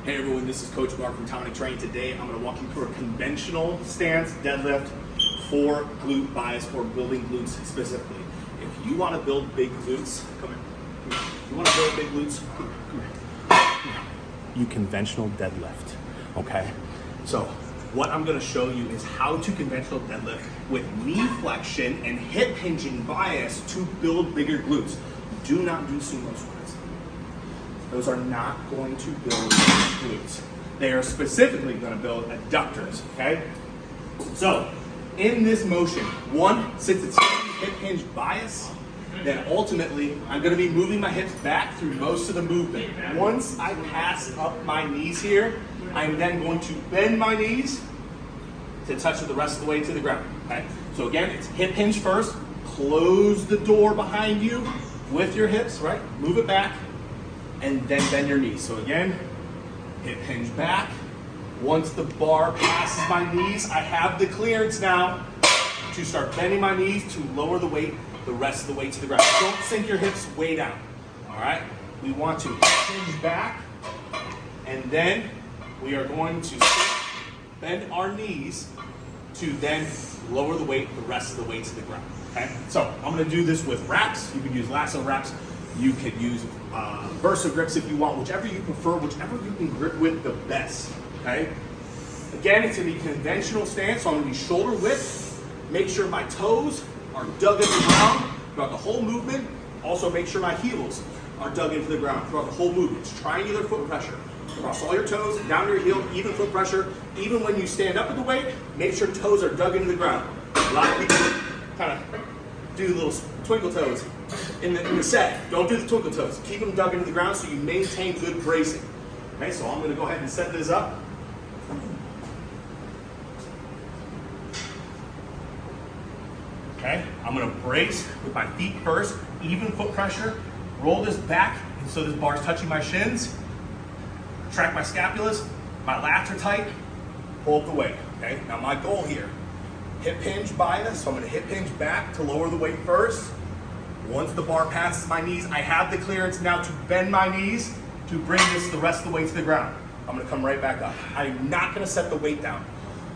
Hey everyone, this is Coach Mark from Tonic Train. Today I'm going to walk you through a conventional stance deadlift for glute bias or building glutes specifically. If you want to build big glutes, come here. If you want to build big glutes, come here. You conventional deadlift, okay? So what I'm going to show you is how to conventional deadlift with knee flexion and hip hinging bias to build bigger glutes. Do not do sumo squats. Those are not going to build glutes. They are specifically going to build adductors, okay? So, in this motion, since it's hip hinge bias, then ultimately, I'm going to be moving my hips back through most of the movement. Once I pass up my knees here, I'm then going to bend my knees to touch it the rest of the way to the ground, okay? So again, it's hip hinge first, close the door behind you with your hips, right? Move it back, and then bend your knees. So again, hip hinge back. Once the bar passes my knees, I have the clearance now to start bending my knees to lower the weight the rest of the way to the ground. Don't sink your hips way down, all right? We want to hinge back, and then we are going to bend our knees to then lower the weight the rest of the way to the ground, okay? So I'm gonna do this with wraps. You can use lasso wraps. You could use Versa grips if you want, whichever you prefer, whichever you can grip with the best, okay? Again, it's gonna be conventional stance, so I'm gonna be shoulder width. Make sure my toes are dug into the ground throughout the whole movement. Also make sure my heels are dug into the ground throughout the whole movement. It's triangular foot pressure. Across all your toes, down to your heel, even foot pressure. Even when you stand up with the weight, make sure toes are dug into the ground. A lot of people kind of do little twinkle toes in the set. Don't do the twinkle toes. Keep them dug into the ground so you maintain good bracing. Okay, so I'm going to go ahead and set this up. Okay, I'm going to brace with my feet first, even foot pressure. Roll this back so this bar is touching my shins. Track my scapulas. My lats are tight. Pull up the weight. Okay, now my goal here. Hip hinge bias, so I'm going to hip hinge back to lower the weight first. Once the bar passes my knees, I have the clearance now to bend my knees to bring this the rest of the way to the ground. I'm going to come right back up. I'm not going to set the weight down.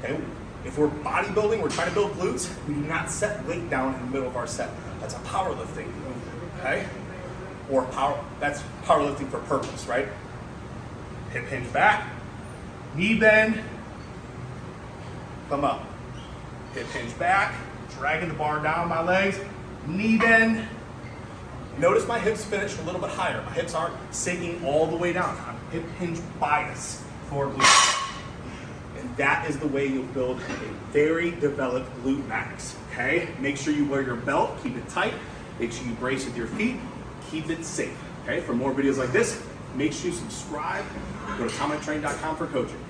Okay? If we're bodybuilding, we're trying to build glutes, we do not set weight down in the middle of our set. That's a powerlifting, okay? Or that's powerlifting for purpose, right? Hip hinge back, knee bend, come up. Hip hinge back, dragging the bar down my legs, knee bend. Notice my hips finished a little bit higher. My hips aren't sinking all the way down. I'm hip hinge bias for glutes. And that is the way you'll build a very developed glute max, okay? Make sure you wear your belt, keep it tight. Make sure you brace with your feet, keep it safe, okay? For more videos like this, make sure you subscribe. Go to tonictrain.com for coaching.